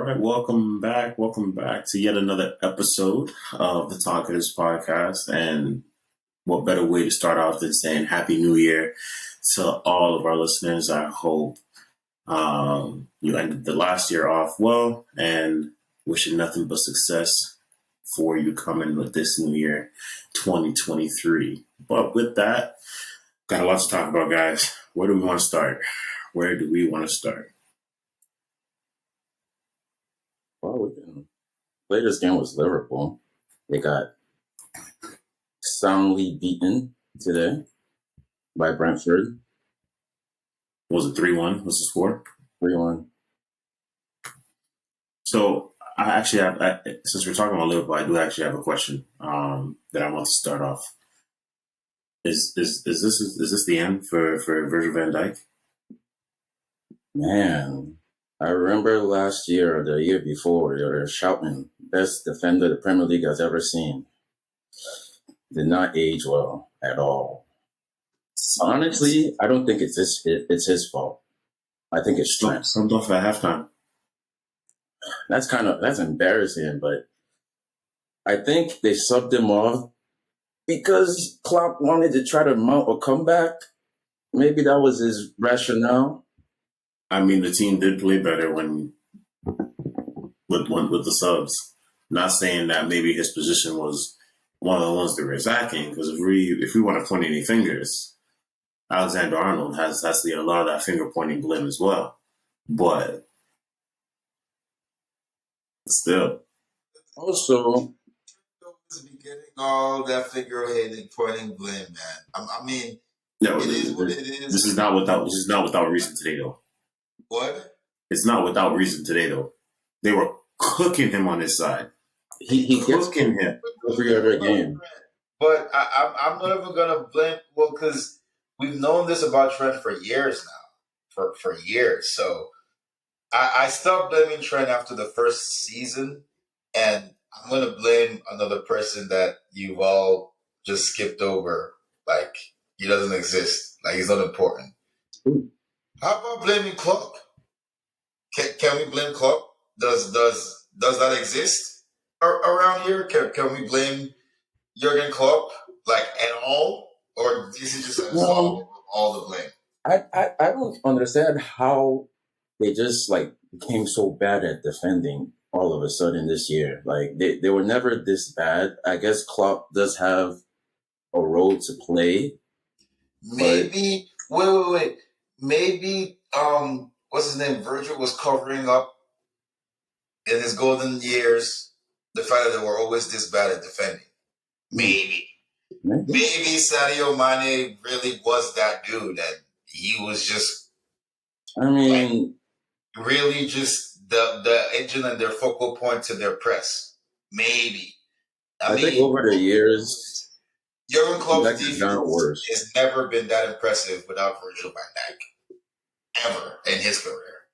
right, welcome back. Welcome back to yet another episode of the Talkers podcast. And what better way to start off than saying Happy New Year to all of our listeners? I hope you ended the last year off well and wishing nothing but success for you coming with this new year, 2023. But with that, got a lot to talk about, guys. Where do we want to start? Where do we want to start? Well, we can. Latest game was Liverpool. They got soundly beaten today by Brentford, Was it 3-1? Was the score? 3-1. So I actually have, since we're talking about Liverpool, I do actually have a question that I want to start off. Is this the end for Virgil van Dijk? Man, I remember last year or the year before, they were shouting, best defender the Premier League has ever seen. Did not age well at all. Honestly, I don't think it's his fault. I think it's Trent. Subbed off at halftime. That's embarrassing, but I think they subbed him off because Klopp wanted to try to mount a comeback. Maybe that was his rationale. I mean, the team did play better when with the subs. Not saying that maybe his position was one of the ones that were lacking, because if we want to point any fingers, Alexander Arnold has a lot of that finger pointing blame as well. But still, Also, be getting all that figure-headed pointing blame, man. I mean, no, it is what it is. This is not without reason today, though. What? It's not without reason today, though. They were cooking him on his side. he gets Cooking him. every other game. But I'm not even gonna blame. Well, because we've known this about Trent for years now, for years. So I stopped blaming Trent after the first season, and I'm gonna blame another person that you've all just skipped over. Like he doesn't exist. Like he's not important. Ooh. How about blaming Klopp? Can we blame Klopp? Does that exist around here? Can we blame Jurgen Klopp like at all, or is it just all the blame? I don't understand how they just like became so bad at defending all of a sudden this year. Like they were never this bad. I guess Klopp does have a role to play. Maybe wait. Maybe what's his name? Virgil was covering up in his golden years the fact that they were always this bad at defending. Maybe Sadio Mane really was that dude, and he was just. I mean, really just the engine and their focal point to their press. Maybe. I think over the years, Jurgen Klopp's defense has never been that impressive without Virgil van Dijk, ever in his career.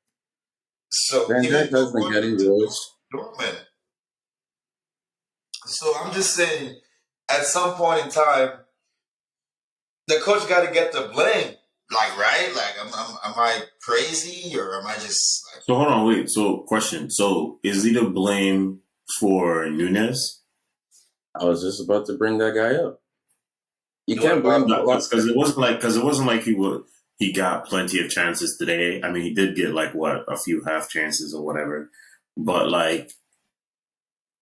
So Van Dijk has been getting worse. Dortmund. So I'm just saying, at some point in time, the coach got to get the blame. Like, right? Like, am I crazy, or am I just like... So hold on, wait. So question. So is he to blame for Nunez? I was just about to bring that guy up. You can't blame because it wasn't like he got plenty of chances today. I mean, he did get a few half chances or whatever. But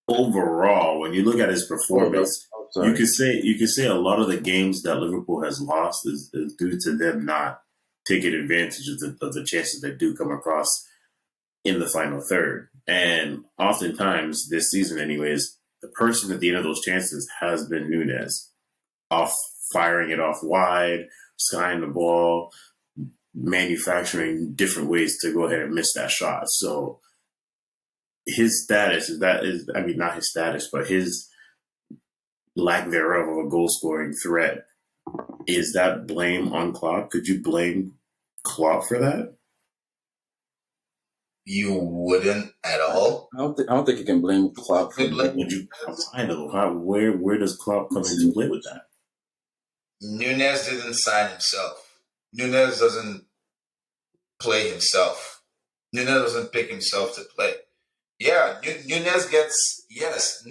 overall, when you look at his performance, you could say a lot of the games that Liverpool has lost is due to them not taking advantage of the chances that do come across in the final third. And oftentimes this season, anyways, the person at the end of those chances has been Nunez, firing it off wide, skying the ball, manufacturing different ways to go ahead and miss that shot. So his status not his status, but his lack thereof of a goal scoring threat. Is that blame on Klopp? Could you blame Klopp for that? You wouldn't at all. I don't think you can blame Klopp for that. Would you? Where does Klopp come into play with that? Nunez didn't sign himself. Nunez doesn't play himself. Nunez doesn't pick himself to play. Yeah, Nunez gets yes.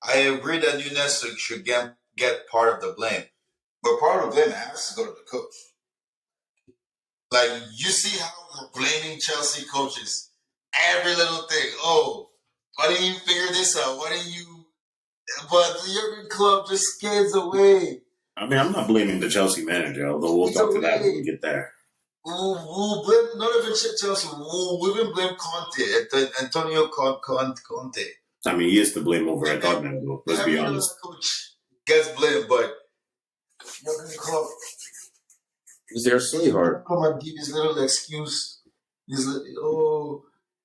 I agree that Nunez should get part of the blame, but part of the blame has to go to the coach. Like you see how we're blaming Chelsea coaches every little thing. Oh, why didn't you figure this out? Why didn't you? But the Jurgen Klopp just skids away. I mean, I'm not blaming the Chelsea manager, although we'll talk to that when we get there. We'll blame not even Chelsea. We'll even blame Conte, Antonio Conte. I mean, he is to blame over at Tottenham, though. Let's be honest. Coach gets blamed, but Jurgen Klopp. He's their sweetheart. Come and give his little excuse. He's like,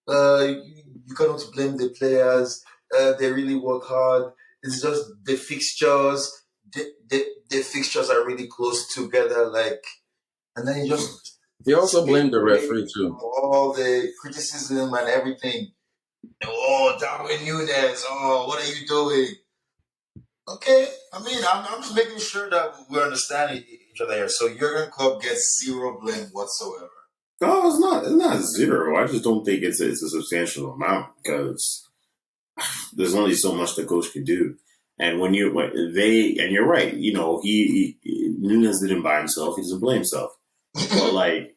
you cannot blame the players. They really work hard. It's just the fixtures. The fixtures are really close together. Like, and then you just. He also blamed the referee too. All the criticism and everything. Oh, Darwin Nunez. Oh, what are you doing? Okay, I mean, I'm just making sure that we're understanding each other here. So Jurgen Klopp gets zero blame whatsoever. No, it's not. It's not zero. I just don't think it's a substantial amount because there's only so much the coach can do. And when you're right. You know, he Nunez didn't by himself. He doesn't blame himself. But like,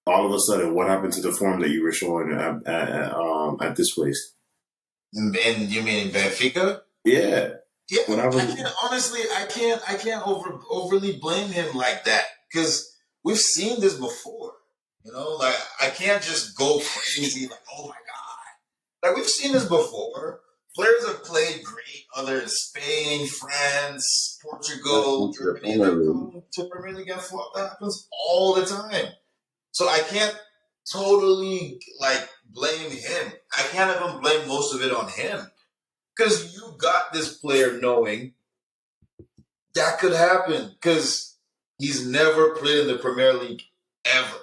all of a sudden, what happened to the form that you were showing at this place? And you mean Benfica? Yeah. Yeah. I can't overly blame him like that because we've seen this before. You know, like I can't just go crazy like, oh my god. Like we've seen this before. Players have played great, other in Spain, France, Portugal, Germany, to Premier League and flop. That happens all the time. So I can't totally like blame him. I can't even blame most of it on him. Because you got this player knowing that could happen. Because he's never played in the Premier League ever.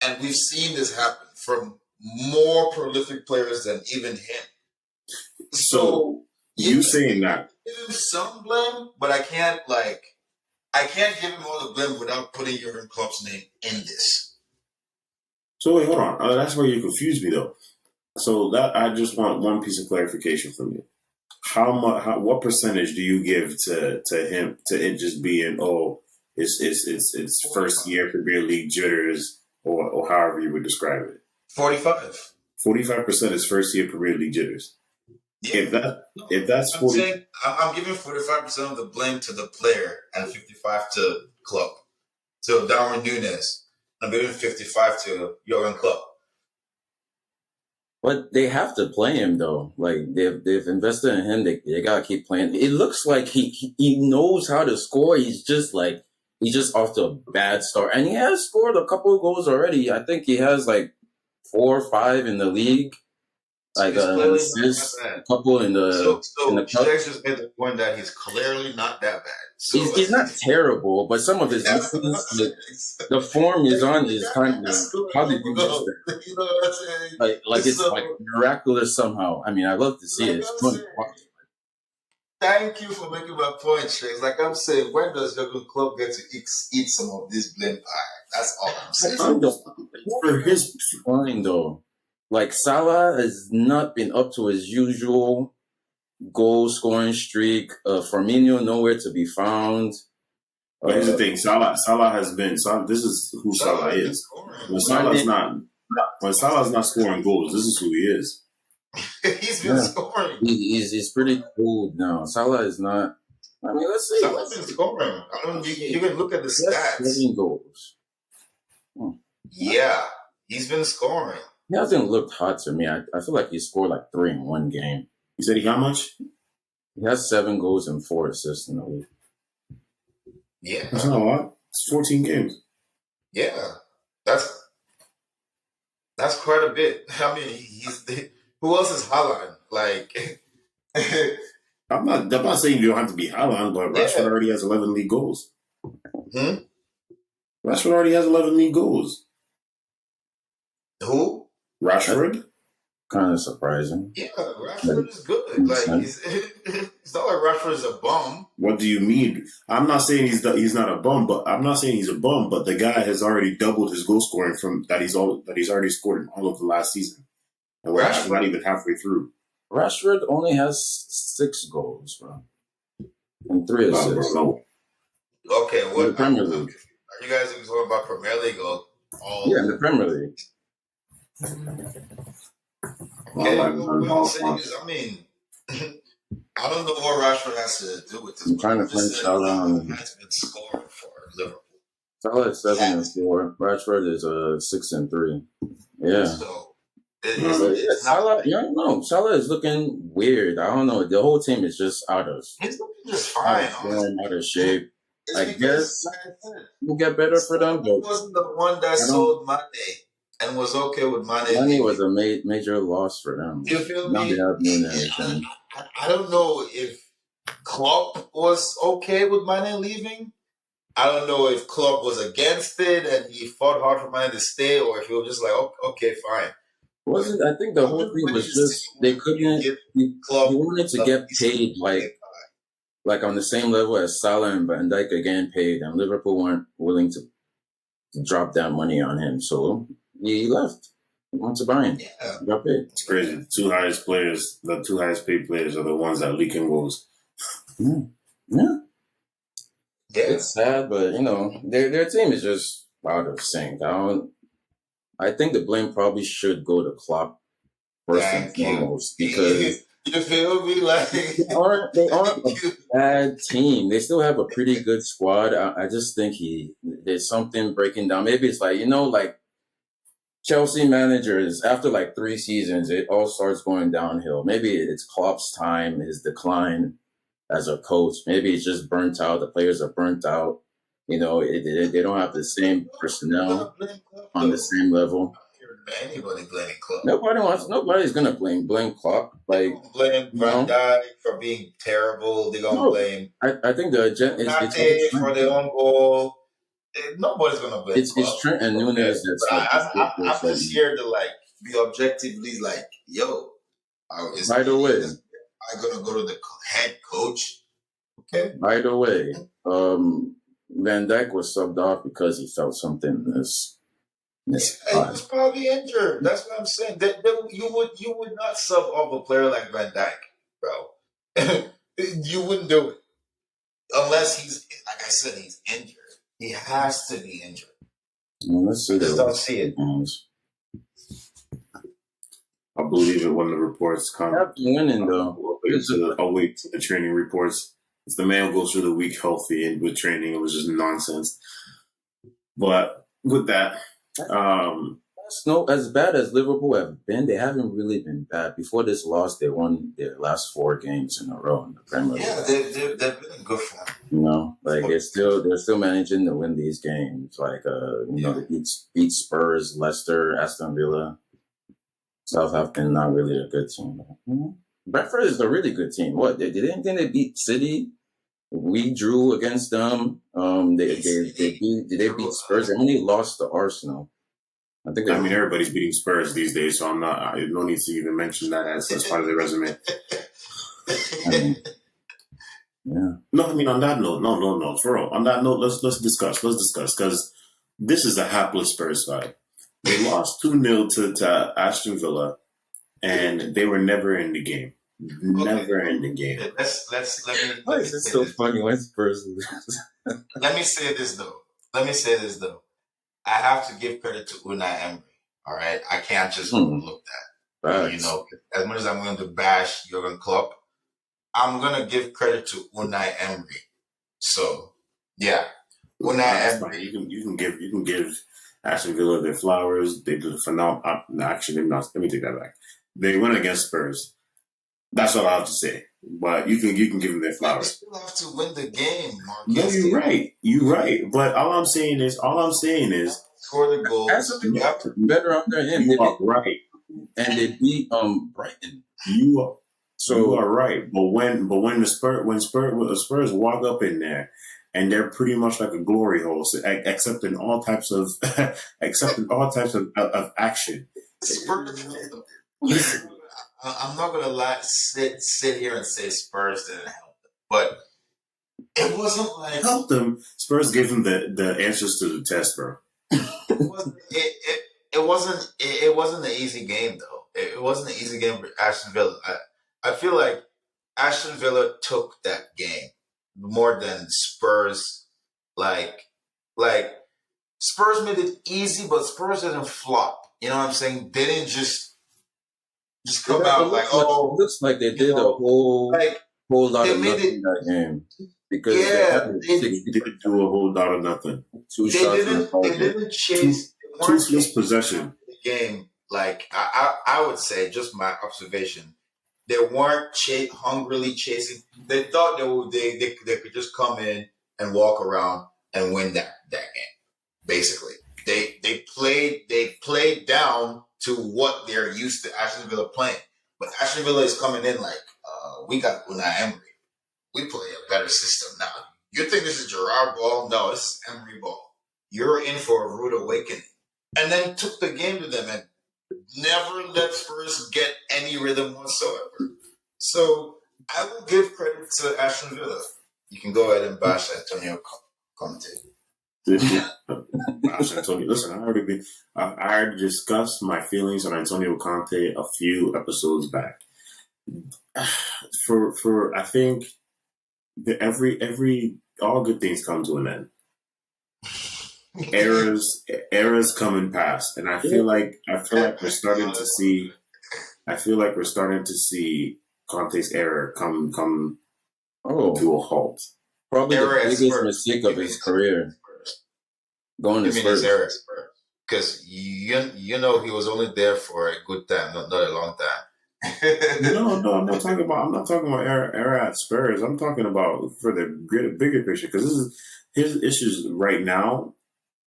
And we've seen this happen from more prolific players than even him. So you saying that? Give him some blame, but I can't give him all the blame without putting Jurgen Klopp's name in this. So wait, hold on. That's where you confused me, though. So that I just want one piece of clarification from you. What percentage do you give to him to it just being it's first year Premier League jitters or however you would describe it? 45. 45% is first year Premier League jitters. Yeah. If that's 40, I'm giving 45% of the blame to the player and 55 to Klopp. To Darwin Nunez. I'm giving 55 to Jurgen Klopp. But they have to play him though. Like they've invested in him. They gotta keep playing. It looks like he knows how to score. He's just off to a bad start, and he has scored a couple of goals already. I think he has like 4 or 5 in the league. Like assists, a couple in the cup. Shax just made the point that he's clearly not that bad. So he's not terrible, but some of his the form is on is kind of how did you miss that? You know what I'm saying? Like it's like miraculous somehow. I mean, I love to see it. It's fun. Thank you for making my point, Shax. Like I'm saying, when does Jurgen Klopp get to eat some of this blame pie? That's all I'm saying. For his fine though. Like Salah has not been up to his usual goal scoring streak. Firmino nowhere to be found. But here's the thing: Salah has been. This is who Salah is. When Salah's not scoring goals, this is who he is. He's been scoring. He's pretty cool now. Salah is not. I mean, let's see. Salah's been scoring. You can look at the stats. 7 goals. Yeah, he's been scoring. He hasn't looked hot to me. I feel like he scored like 3 in one game. You said he how much? He has 7 goals and 4 assists in the league. Yeah. That's not a lot. It's 14 games. Yeah. That's quite a bit. I mean, who else is Haaland? Like I'm not saying you don't have to be Haaland, but Rashford already has 11 league goals. Rashford already has 11 league goals. Who? Rashford? kind of surprising. Yeah, Rashford is good. Like it's not like Rashford is a bum. What do you mean? I'm not saying he's not a bum, but I'm not saying he's a bum. But the guy has already doubled his goal scoring from that he's already scored in all of the last season, and we're actually not even halfway through. Rashford only has 6 goals, bro, and 3 assists. Okay, what? In the Premier League. Are you guys talking about Premier League or all? Yeah, in the Premier League. Okay, I mean, I don't know what Rashford has to do with this. I'm trying to find Salah on. Has been scoring for Liverpool. Salah is 7-4. Rashford is 6-3. Yeah. So it's Salah, Salah is looking weird. I don't know. The whole team is just out of. He's looking just fine. Out of shape. I guess we'll get better for them. He wasn't the one that sold Mane and was okay with Mane. Mane was a major loss for them. You feel now me? They have everything. I don't know if Klopp was okay with Mane leaving. I don't know if Klopp was against it and he fought hard for Mane to stay, or if he was just like, okay, fine. Wasn't I think the whole thing was just they couldn't. He wanted to get paid like on the same level as Salah and Van Dijk are getting paid, and Liverpool weren't willing to drop that money on him, so he left. He wanted to buy him. Yeah, got paid. It's crazy. The two highest paid players are the ones that leak in goals. Yeah. It's sad, but their team is just out of sync. I think the blame probably should go to Klopp first and foremost because. You feel me? Like they aren't a bad team. They still have a pretty good squad. I just think there's something breaking down. Maybe it's like Chelsea managers after like 3 seasons, it all starts going downhill. Maybe it's Klopp's time, his decline as a coach. Maybe it's just burnt out. The players are burnt out. They don't have the same personnel on the same level. Anybody blaming Klopp? Nobody's gonna blame Klopp. Like blame Van Dijk for being terrible. They're gonna blame. I think the agenda is for their own goal. Nobody's gonna blame. It's Trent and Nunes. I'm just here to be objectively By the way, I'm gonna go to the head coach. Okay. By the way, Van Dijk was subbed off because he felt something in his. He was probably injured. That's what I'm saying. You would not sub off a player like Van Dijk, bro. You wouldn't do it unless he's, like I said, he's injured. He has to be injured. Well, let's see. I just don't see it. I believe it when the reports come. Winning though. I'll wait till the training reports. If the man goes through the week healthy and with training, it was just nonsense. But with that. As bad as Liverpool have been, they haven't really been bad. Before this loss, they won their last 4 games in a row in the Premier League. Yeah, they've been good for them. They're still managing to win these games. They beat Spurs, Leicester, Aston Villa. Southampton, not really a good team. Brentford is a really good team. What they didn't think they beat City. We drew against them. They beat Spurs. They only lost to Arsenal. Everybody's beating Spurs these days, so no need to even mention that as part of the resume. Yeah. No, on that note, no, for real. On that note, let's discuss because this is a hapless Spurs side. They lost 2-0 to Aston Villa, and they were never in the game. Never in the game. Let me. Why is this so funny when Spurs lose? Let me say this though. I have to give credit to Unai Emery. All right, I can't just overlook that. As much as I'm going to bash Jurgen Klopp, I'm going to give credit to Unai Emery. So, yeah, Unai Emery. You can give Aston Villa their flowers. They did a phenomenal. Actually, let me take that back. They went against Spurs. That's all I have to say. But you can give them their flowers. You still have to win the game, Marcus. No, you're right. But all I'm saying is score the goal. You have to better on their end. You are right. And they beat Brighton. You are right. But when Spurs walk up in there and they're pretty much like a glory hole, accepting all types of action. Spurs Listen, I'm not gonna sit here and say Spurs didn't help them, but it wasn't like Helped them. Spurs gave them the answers to the test, bro. it wasn't an easy game though. It wasn't an easy game for Aston Villa. I feel like Aston Villa took that game more than Spurs. Like like Spurs made it easy, but Spurs didn't flop. You know what I'm saying? They didn't just come out like, it looks like they did a whole like lot they of made nothing it. that game because Yeah, They didn't do a whole lot of nothing. two they shots on didn't. They target. didn't chase. They Two weren't split chasing possession. the game. Like I would say, just my observation, they weren't hungrily chasing. They thought they could just come in and walk around and win that game. Basically, they played down to what they're used to Aston Villa playing. But Aston Villa is coming in like we got Unai Emery. We play a better system now. You think this is Gerard ball? No, this is Emery ball. You're in for a rude awakening. And then took the game to them and never let Spurs get any rhythm whatsoever. So I will give credit to Aston Villa. You can go ahead and bash Antonio Conte. Antonio, listen, I already discussed my feelings on Antonio Conte a few episodes back. For I think that every all good things come to an end. Eras come and pass, and I feel like we're starting to see. I feel like we're starting to see Conte's era come to a halt. Probably the Era at biggest Spurs. mistake of his career. Going to You mean his Spurs. era at Spurs? Because you know he was only there for a good time, not a long time. No, I'm not talking about era at Spurs. I'm talking about for the bigger picture because this is his issues right now.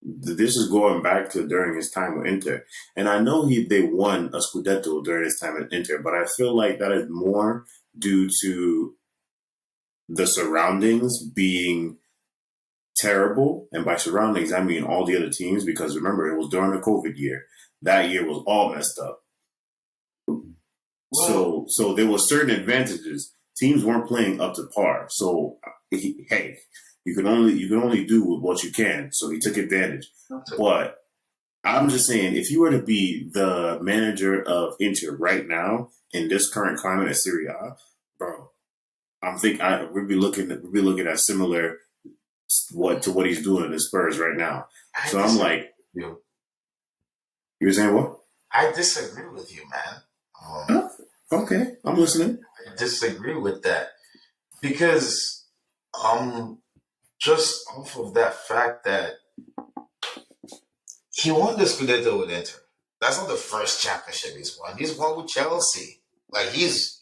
This is going back to during his time with Inter, and I know they won a Scudetto during his time at Inter, but I feel like that is more due to the surroundings being terrible, and by surroundings I mean all the other teams. Because remember, it was during the COVID year. That year was all messed up. So there were certain advantages. Teams weren't playing up to par. So hey, you can only do with what you can. So he took advantage. But I'm just saying, if you were to be the manager of Inter right now in this current climate at Serie A, bro, we'd be looking at similar to what he's doing in the Spurs right now. So I'm like, you were saying what? I disagree with you, man. Huh? Okay, I'm listening. I disagree with that because just off of that fact that he won the Scudetto with Inter. That's not the first championship he's won. He's won with Chelsea. Like he's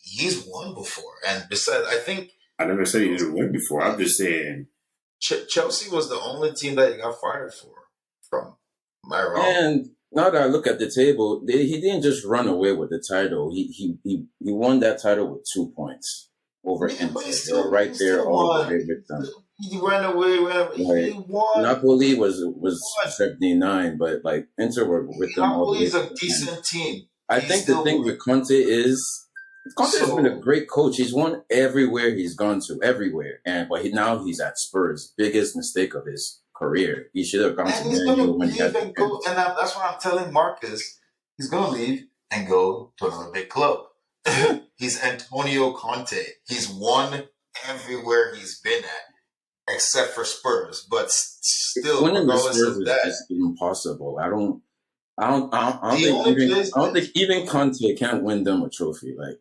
won before. And besides, I think I never said he didn't win before. I'm just saying Chelsea was the only team that he got fired from. Am I wrong? And now that I look at the table, he didn't just run away with the title. He won that title with 2 points over Inter. They were right there all the way with them. He ran away. He won. Napoli was 79, but like Inter were with them all the way. Napoli's a decent team. I think the thing with Conte is Conte has been a great coach. He's won everywhere he's gone to, everywhere. But now he's at Spurs. Biggest mistake of his career. He should have gone to Man U when he had and that's what I'm telling Marcus. He's going to leave and go to another big club. He's Antonio Conte. He's won everywhere he's been at, except for Spurs. But still, winning the regardless Spurs of that, is impossible. I don't think even Conte can't win them a trophy. Like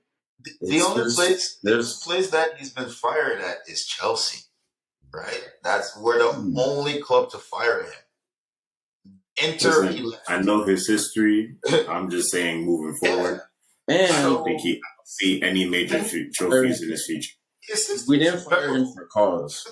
the only place that he's been fired at is Chelsea. Right? That's we're the only club to fire him. Inter, listen, I know his history. I'm just saying, moving forward, and I don't think he see any major trophies in his future. We didn't fire him for cause.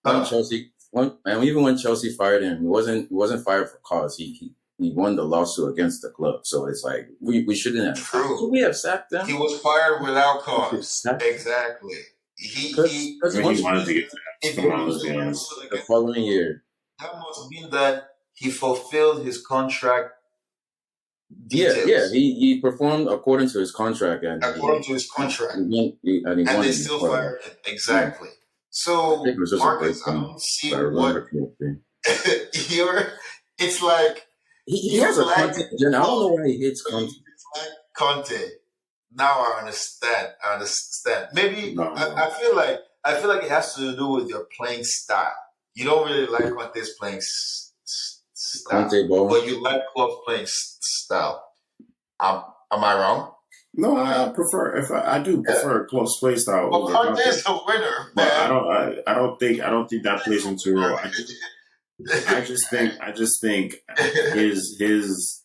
Even when Chelsea fired him, he wasn't fired for cause. He won the lawsuit against the club. So it's like we shouldn't have. True. Should we have sacked him? He was fired without cause. Exactly. He wanted to get the following year. That must mean that he fulfilled his contract details. Yeah. He performed according to his contract, and and they still fired him. Exactly. Yeah. So Marcus, I don't see what it's like. He has a Conte. I don't know why he hates Conte. Like Conte. Now I understand. Maybe I feel like it has to do with your playing style. You don't really like Conte's playing style, but you like Klopp's playing style. Am I wrong? No, I do prefer Klopp's play style. Well, Conte's a winner, man. But I don't think that plays into a role. I just think his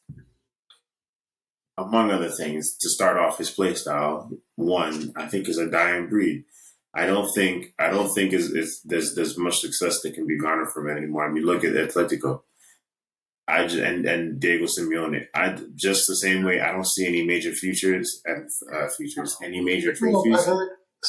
among other things, to start off his play style, one, I think is a dying breed. I don't think there's much success that can be garnered from it anymore. I mean, look at Atletico. And Diego Simeone. Just the same way, I don't see any major any major trophies.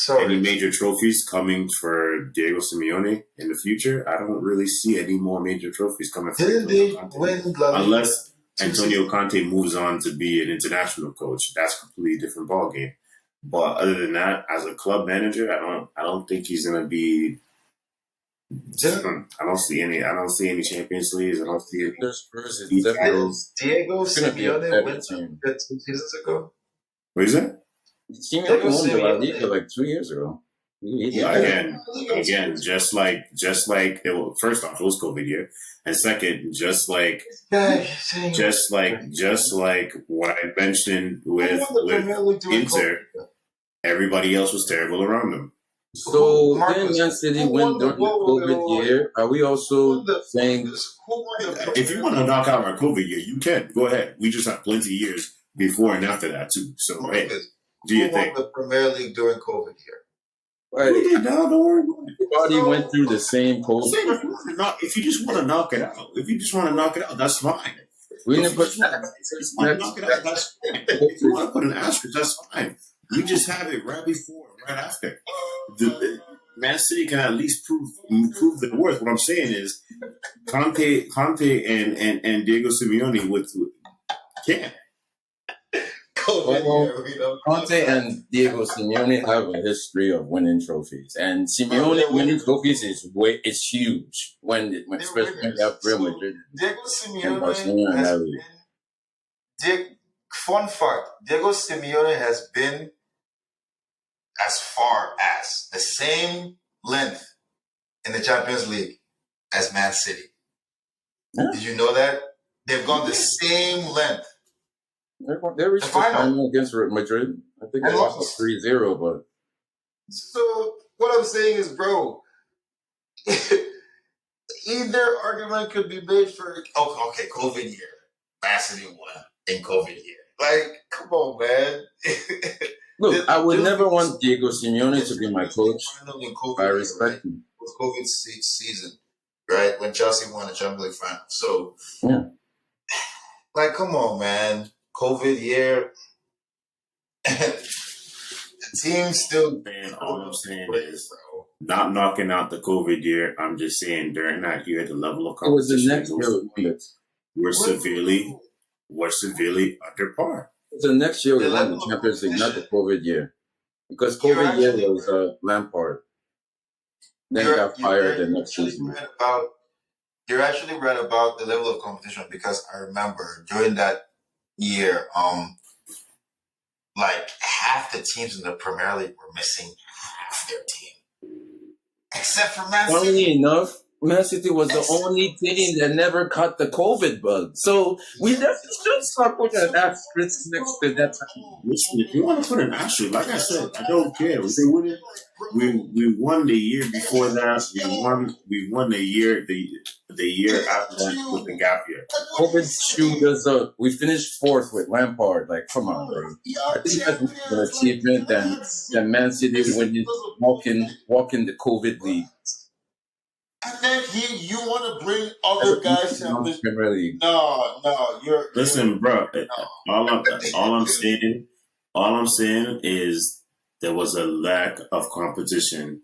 Any major trophies coming for Diego Simeone in the future. I don't really see any more major trophies coming for Antonio Conte. Unless Antonio Conte moves on to be an international coach. That's a completely different ballgame. But other than that, as a club manager, I don't think he's gonna be. I don't see any Champions Leagues. I don't see any. Diego Simeone went 2 seasons ago. What is that? Simeone won the La Liga like 2 years ago. Again, just like first off, it was COVID year, and second, just like what I mentioned with Inter, everybody else was terrible around them. So then Man City went during the COVID year. Are we also saying if you want to knock out our COVID year, you can go ahead. We just have plenty of years before and after that too. So hey, do you think the Premier League during COVID year? Right. We did now, don't worry about it. Everybody went through the same COVID. If you just want to knock it out, that's fine. We didn't put If you want to put an asterisk, that's fine. We just have it right before, right after. The Man City can at least prove their worth. What I'm saying is, Conte and Diego Simeone can't. Conte and Diego Simeone have a history of winning trophies, and Simeone winning trophies is huge. Especially when you have Real Madrid, Diego Simeone fun fact: Diego Simeone has been as far as the same length in the Champions League as Man City. Yeah. Did you know that? They've gone the same length. They reached the final against Madrid. I think they lost 3-0, but... So, what I'm saying is, bro, either argument could be made for, okay, COVID year. Man City won in COVID year. Like, come on, man. Look, I would never want Diego Simeone to be my coach. I respect him. It was COVID season, right? When Chelsea won the Champions League final. So, like, come on, man. COVID year. The team still. Man, all I'm saying is not knocking out the COVID year. I'm just saying during that year, the level of competition it was the next year. We're severely under par. So next year we won the Champions League, not the COVID year, because COVID year was Lampard. Then he got fired the next season. You're actually right about the level of competition, because I remember during that year, like half the teams in the Premier League were missing half their team, except for Man City. Funnily enough, Man City was the only team that never caught the COVID bug. So we definitely should start putting an asterisk next to that. Listen, if you want to put an asterisk, like I said, I don't care. We won the year before that. We won the year after that with the gap year. COVID chewed us up. We finished 4th with Lampard. Like, come on, bro. I think that's an achievement than Man City winning, walking the COVID league. And then you want to bring other guys to the Premier League. No, you're. Listen, bro. All I'm saying is there was a lack of competition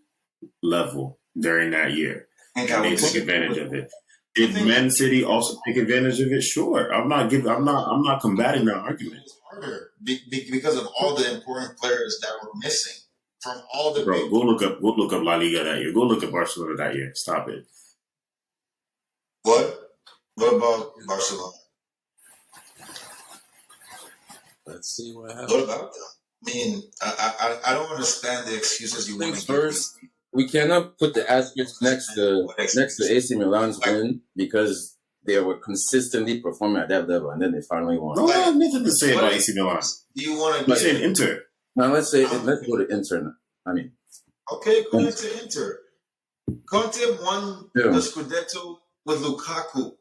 level during that year, and they took advantage of it. Did Man City also take advantage of it? Sure. I'm not combating that argument. It's harder because of all the important players that were missing from all the. Bro, go look up La Liga that year. Go look at Barcelona that year. Stop it. What? What about Barcelona? Let's see what happens. What about them? I mean, I don't understand the excuses you want to give. First, we cannot put the asterisk next to AC Milan's win because they were consistently performing at that level, and then they finally won. No, I have nothing to say about AC Milan. Do you want to? You said Inter. Now let's go to Inter. Okay, go into Inter. Conte won the Scudetto with Lukaku.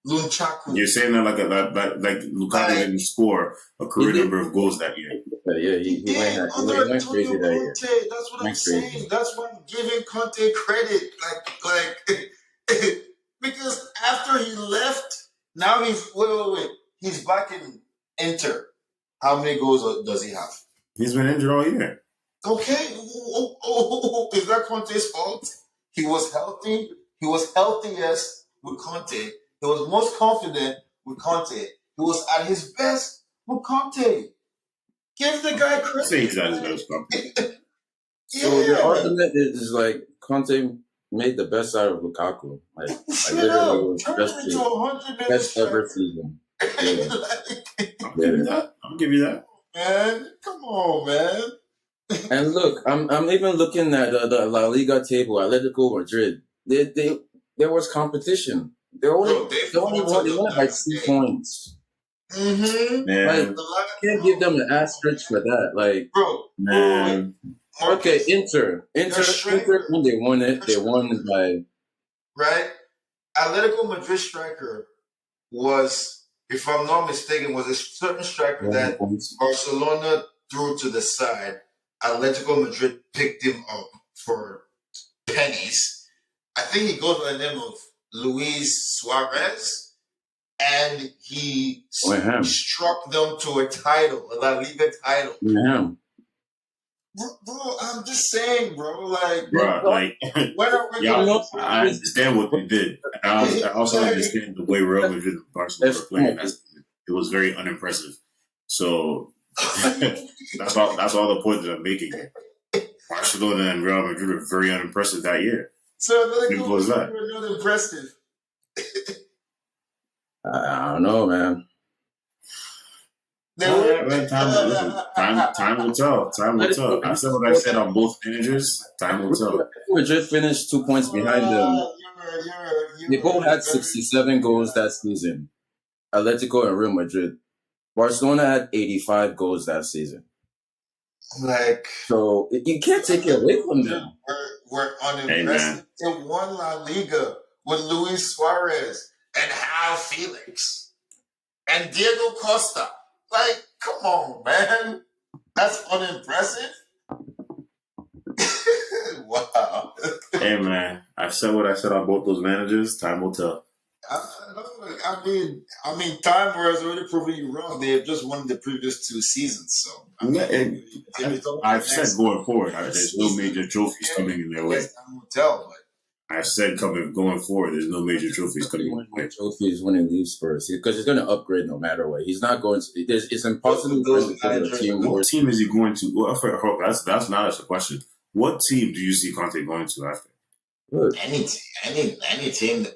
You're saying that like Lukaku didn't score a career number of goals that year. Yeah, he went crazy that year. That's what I'm saying. That's why I'm giving Conte credit. Like because after he left, now he's wait. He's back in Inter. How many goals does he have? He's been injured all year. Okay. Is that Conte's fault? He was healthy. He was healthiest with Conte. He was most confident with Conte. He was at his best with Conte. Give the guy credit. Say he's at his best, Conte. So your argument is like Conte made the best out of Lukaku. Like literally best ever season. Yeah. I'll give you that. Man, come on, man. And look, I'm even looking at the La Liga table. Atletico Madrid. There was competition. They only won by 2 points. Mm-hmm. Man, can't give them an asterisk for that. Like, man. Okay, Inter when they won it, they won by right. Atletico Madrid striker was, if I'm not mistaken, was a certain striker that Barcelona threw to the side. Atletico Madrid picked him up for pennies. I think he goes by the name of Luis Suarez, and he struck them to a title, a La Liga title. Yeah. Bro, I'm just saying, bro. Like, I understand what they did. I also understand the way Real Madrid and Barcelona were playing. It was very unimpressive. So that's all the point that I'm making here. Barcelona and Real Madrid were very unimpressive that year. So simple as that. Not impressive. I don't know, man. Time will tell. Time will tell. I said what I said on both managers. Time will tell. Madrid finished 2 points behind them. They both had 67 goals that season. Atletico and Real Madrid. Barcelona had 85 goals that season. So you can't take it away from them. We're unimpressive. They won La Liga with Luis Suarez and Hal Felix and Diego Costa. Like, come on, man. That's unimpressive. Wow. Hey, man. I said what I said on both those managers. Time will tell. I mean, time has already proven you wrong. They have just won the previous 2 seasons, so. I've said going forward, there's no major trophies coming in their way. Time will tell, but. I've said going forward, there's no major trophies coming in their way. Trophies when he leaves first, because he's going to upgrade no matter what. He's not going to. It's impossible for him to get a team. What team is he going to? Well, that's not a question. What team do you see Conte going to after? Look, any team.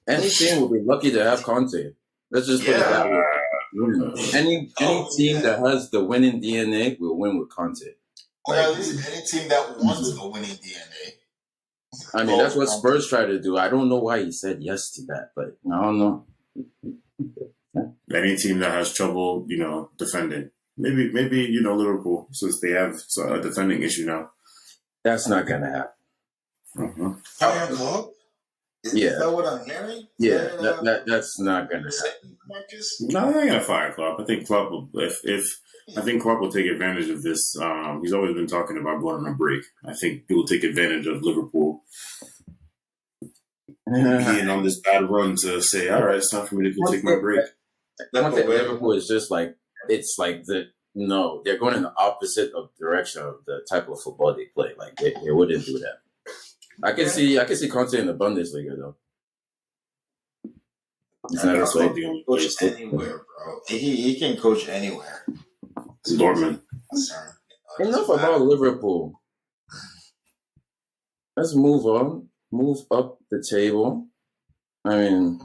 Any team will be lucky to have Conte. Let's just put it that way. Any team that has the winning DNA will win with Conte. Or at least any team that wants the winning DNA. I mean, that's what Spurs try to do. I don't know why he said yes to that, but I don't know. Any team that has trouble, defending. Maybe Liverpool, since they have a defending issue now. That's not going to happen. Fire Klopp? Is that what I'm hearing? Yeah, that's not going to happen. Marcus? No, they're going to fire Klopp. I think Klopp will, I think Klopp will take advantage of this. He's always been talking about going on a break. I think he will take advantage of Liverpool being on this bad run to say, all right, it's time for me to go take my break. Liverpool is just like, it's like they're going in the opposite of direction of the type of football they play. Like they wouldn't do that. I can see Conte in the Bundesliga though. He's I never mean, That's not played. the only coach place. anywhere, bro. He can coach anywhere. Dortmund. Enough about Liverpool. Let's move on. Move up the table. I mean,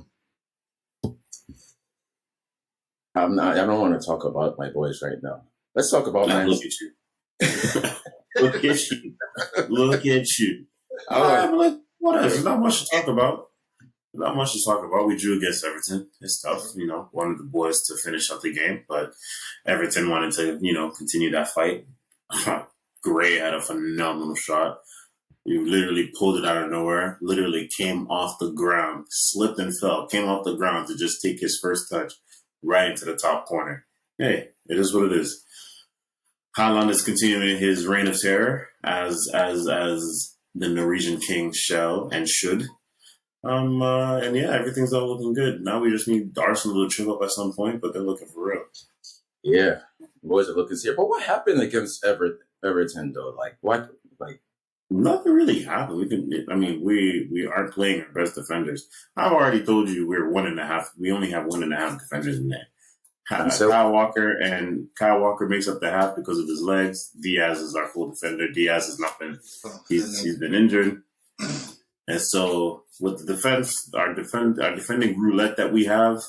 I don't want to talk about my boys right now. Let's talk about Look Man. at you. Look at you. Look at you. What else? There's not much to talk about. Not much to talk about. We drew against Everton. It's tough, wanted the boys to finish up the game, but Everton wanted to, continue that fight. Gray had a phenomenal shot. You literally pulled it out of nowhere, literally came off the ground, slipped and fell, came off the ground to just take his first touch right into the top corner. Hey, it is what it is. Haaland is continuing his reign of terror as the Norwegian king shall and should. And yeah, everything's all looking good. Now we just need Arsenal to trip up at some point, but they're looking for real. Yeah, boys are looking serious. But what happened against Everton though? Like what? Like nothing really happened. We aren't playing our best defenders. I've already told you we're 1.5. We only have 1.5 defenders in there. Kyle Walker makes up the half because of his legs. Diaz is our full defender. Diaz has not been. He's been injured. And so with the defense, our defending roulette that we have,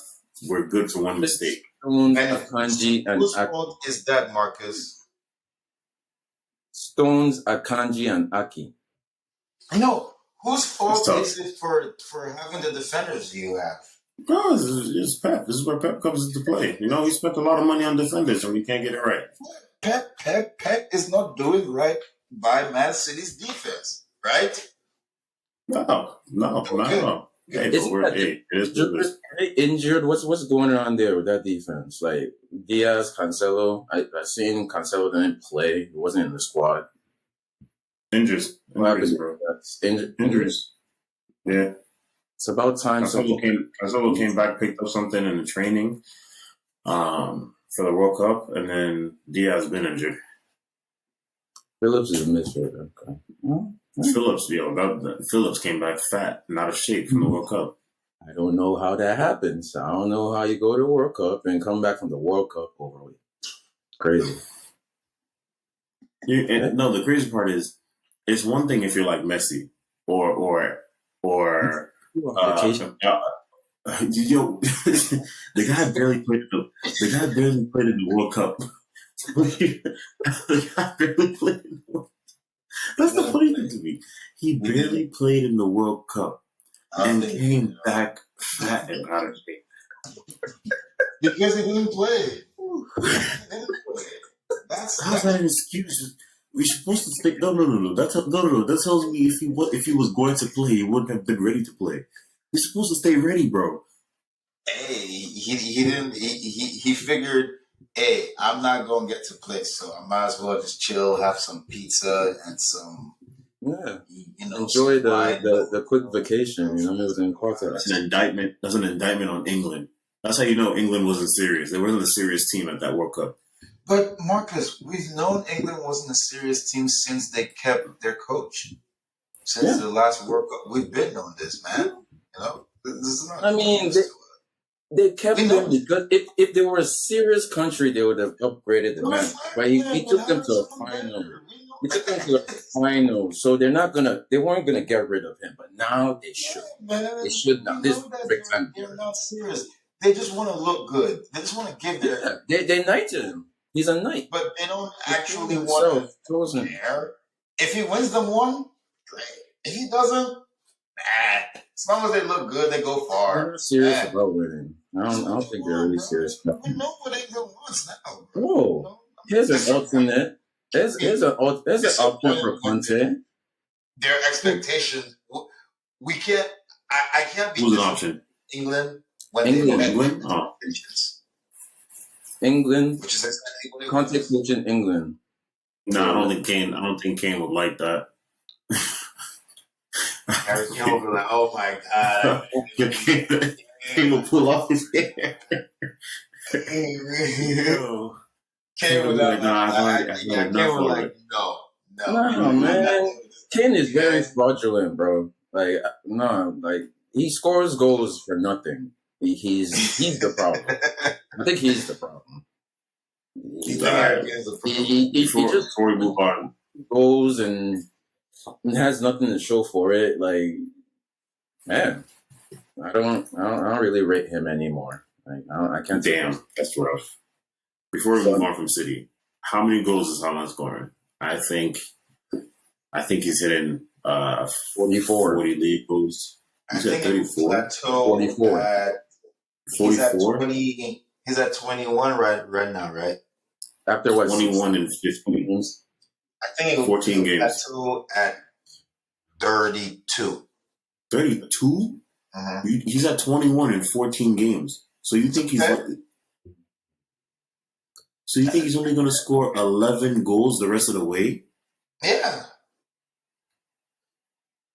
we're good for one mistake. Stones, Akanji, and whose fault is that, Marcus? Stones, Akanji, and Aki. I know. Whose fault is it for having the defenders you have? No, it's Pep. This is where Pep comes into play. He spent a lot of money on defenders and we can't get it right. Pep is not doing right by Man City's defense, right? No, not at all. Hey, it is Are they injured? What's going on there with that defense? Like Diaz, Cancelo. I seen Cancelo didn't play. He wasn't in the squad. Injuries, bro. Injuries. Yeah. It's about time. Cancelo came back, picked up something in the training for the World Cup, and then Diaz been injured. Phillips is a midfielder. Okay. Phillips came back fat, not of shape from the World Cup. I don't know how that happens. I don't know how you go to the World Cup and come back from the World Cup overweight. Crazy. No, the crazy part is, it's one thing if you're like Messi or yo, the guy barely played in the World Cup. The guy barely played in the World Cup. That's the funny thing to me. He barely played in the World Cup and came back fat and out of shape. Because he didn't play. How's that an excuse? We're supposed to stay. No. That tells me if he was going to play, he wouldn't have been ready to play. You're supposed to stay ready, bro. Hey, he didn't. He figured, hey, I'm not gonna get to play, so I might as well just chill, have some pizza and some. Yeah, enjoy the quick vacation. It was in quarter. That's an indictment. That's an indictment on England. That's how you know England wasn't serious. They wasn't a serious team at that World Cup. But Marcus, we've known England wasn't a serious team since they kept their coach. Since the last World Cup, we've been on this, man. This is not. They kept them because if they were a serious country, they would have upgraded the man. But he took them to a final. He took them to a final, so they weren't gonna get rid of him. But now they should. They should now. This perfect time. They're not serious. They just want to look good. They just want to give their. They knighted him. He's a knight. But they don't actually want to care. If he wins them one, great. If he doesn't, as long as they look good, they go far. They're not serious about winning. I don't think they're really serious. We know what England wants now. Bro. Oh, here's an alternate. There's an option for Conte. Their expectation, we can't. I can't be. Who's an option? England. England. England. Which is exactly what Conte coaching England. No, I don't think Kane would like that. Harry Kane will be like, "Oh my god." Kane will pull off his hair. Kane was like, no, man. Kane is very fraudulent, bro. Like, no, like he scores goals for nothing. He's the problem. I think he's the problem. You think Harry Kane's the problem? He just Before we move on, goes and has nothing to show for it. Like, man, I don't really rate him anymore. Like, I can't. damn, that's rough. Before we move on from City, how many goals is Haaland scoring? I think he's hitting 44. 40 league goals. I He's at think 34. 44. He's at 44. 20. He's at 21 right now, right? After what? 21 and 15 games. I think it 14 games. plateau at 32. 32? Mm-hmm. He's at 21 in 14 games. So you think he's only going to score 11 goals the rest of the way? Yeah.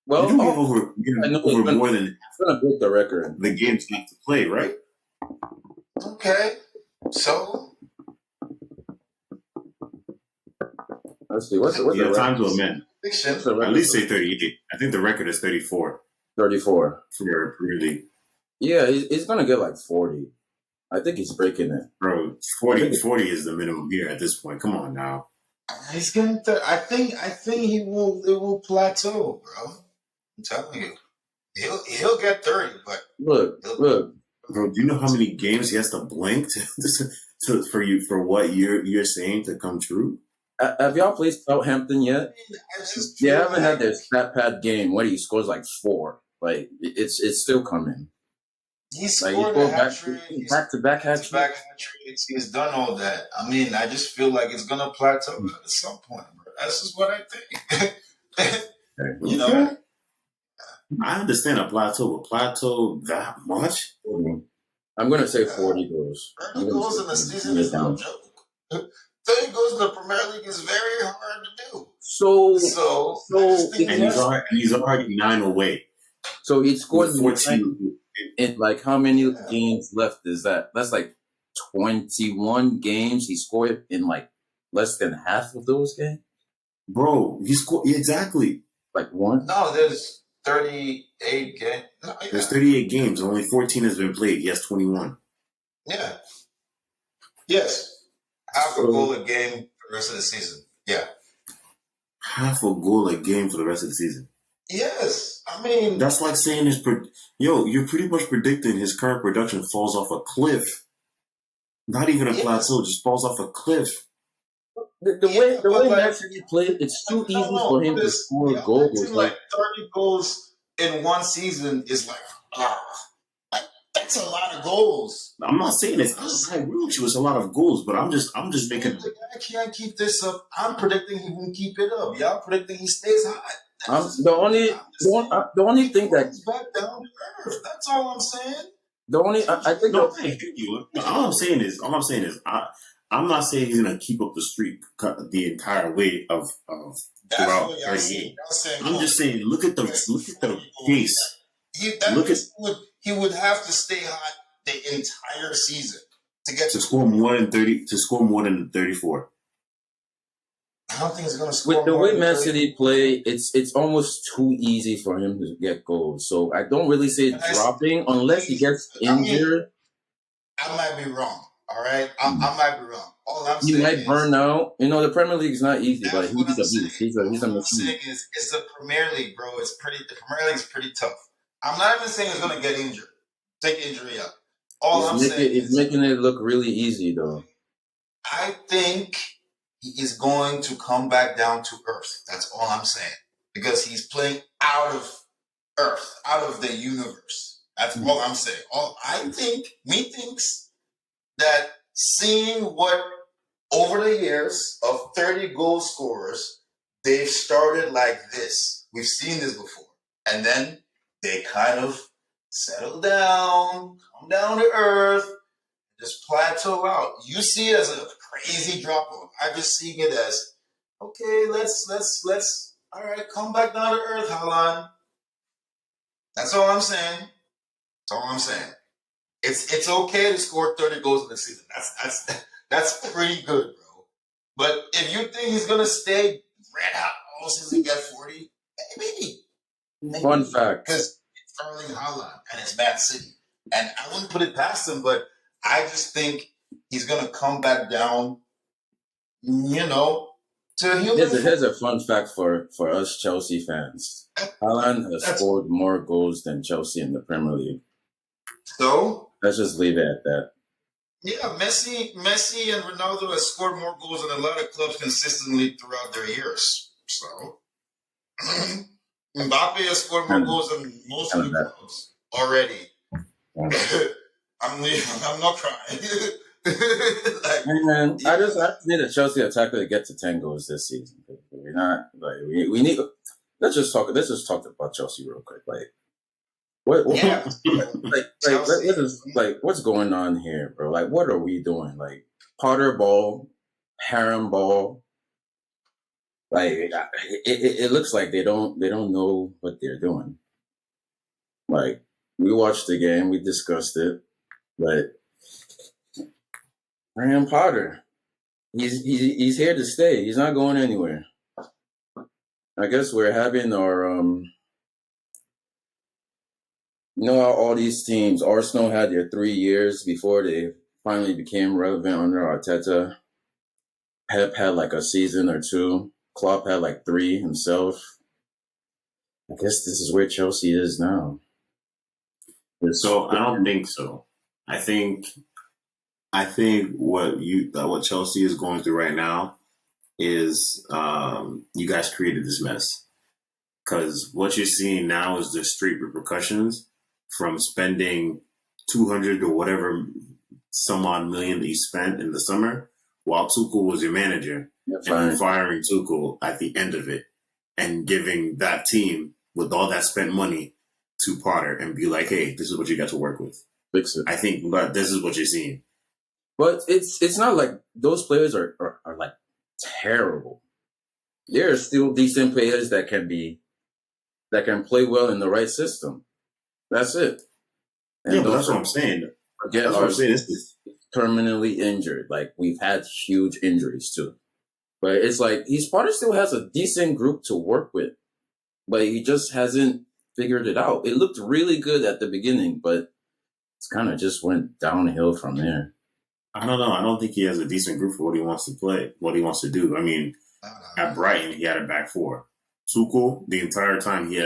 Well, you have over more than it's gonna break the record. The games left to play, right? Okay. So let's see. What's the time to amend? At least say 38. I think the record is 34. 34 for Premier League. Yeah, he's gonna get like 40. I think he's breaking it. Bro, 40 is the minimum here at this point. Come on now. He's going to. I think it will plateau, bro. I'm telling you, he'll get 30. But look, bro. Do you know how many games he has to blink for what you're saying to come true? Have y'all played Southampton yet? They haven't had their stat pad game where he scores like 4. Like it's still coming. He scored a hat trick. Back-to-back hat tricks. He's done all that. I mean, I just feel like it's gonna plateau at some point, bro. That's just what I think. You know. I understand a plateau, but plateau that much? I'm going to say 40 goals. 30 goals in the season is no joke. 30 goals in the Premier League is very hard to do. So he's already 9 away. So he scored 14. In like how many games left is that? That's like 21 games. He scored in like less than half of those games. Bro, he scored exactly like one. No, there's 38 games. No, yeah. There's 38 games. Only 14 has been played. He has 21. Yeah. Yes. Half a goal a game for the rest of the season. Yeah. Half a goal a game for the rest of the season. Yes. I mean, that's like saying you're pretty much predicting his current production falls off a cliff. Not even a plateau, just falls off a cliff. The way Man City played, it's too easy for him to score goals. Like 30 goals in one season is that's a lot of goals. I'm not saying it's a lot of goals, but I'm just making. I can't keep this up. I'm predicting he won't keep it up. Y'all predicting he stays high. The only thing that back down to earth. That's all I'm saying. All I'm saying is I'm not saying he's gonna keep up the streak the entire way of throughout 38. I'm just saying look at the pace. He would have to stay hot the entire season to score more than 30 to score more than 34. I don't think he's going to score. With the way Man City play, it's almost too easy for him to get goals. So I don't really say dropping unless he gets injured. I might be wrong. All right, I might be wrong. All I'm saying he might burn out. You know, the Premier League is not easy, but he's a beast. He's a machine. It's the Premier League, bro. The Premier League is pretty tough. I'm not even saying he's going to get injured. Take injury out. It's making it look really easy, though. I think he is going to come back down to earth. That's all I'm saying. Because he's playing out of earth, out of the universe. That's all I'm saying. Thinks that seeing what over the years of 30 goal scorers, they've started like this. We've seen this before. And then they kind of settle down, come down to earth, just plateau out. You see it as a crazy drop off. I'm just seeing it as, okay, let's all right, come back down to earth, Haaland. That's all I'm saying. It's okay to score 30 goals in the season. That's pretty good, bro. But if you think he's gonna stay red hot all season, get 40, maybe. Fun fact. Because it's Erling Haaland and it's Man City. And I wouldn't put it past him, but I just think he's going to come back down, to human. Here's a fun fact for us Chelsea fans. Haaland has scored more goals than Chelsea in the Premier League. So let's just leave it at that. Yeah, Messi and Ronaldo have scored more goals than a lot of clubs consistently throughout their years. So Mbappe has scored more goals than most of the clubs already. I'm not crying. I just need a Chelsea attacker to get to 10 goals this season. We're not like we need. Let's just talk about Chelsea real quick. Like what what's going on here, bro? Like what are we doing? Like Potter ball, harem ball. Like it looks like they don't know what they're doing. Like we watched the game, we discussed it, but Graham Potter, he's here to stay. He's not going anywhere. I guess we're having our how all these teams, Arsenal had their 3 years before they finally became relevant under Arteta. Pep had like a season or two. Klopp had like 3 himself. I guess this is where Chelsea is now. So I don't think so. I think what Chelsea is going through right now is you guys created this mess. Because what you're seeing now is the straight repercussions from spending 200 or whatever some odd million that you spent in the summer while Tuchel was your manager, and firing Tuchel at the end of it and giving that team with all that spent money to Potter and be like, hey, this is what you got to work with. Fix it. I think that this is what you're seeing. But it's not like those players are like terrible. There are still decent players that can play well in the right system. That's it. And but that's what I'm saying. That's what I'm saying. This is permanently injured. Like we've had huge injuries too. But it's like Potter still has a decent group to work with, but he just hasn't figured it out. It looked really good at the beginning, but it's kind of just went downhill from there. I don't know. I don't think he has a decent group for what he wants to play, what he wants to do. I mean, at Brighton, he had a back 4. Tuchel, the entire time he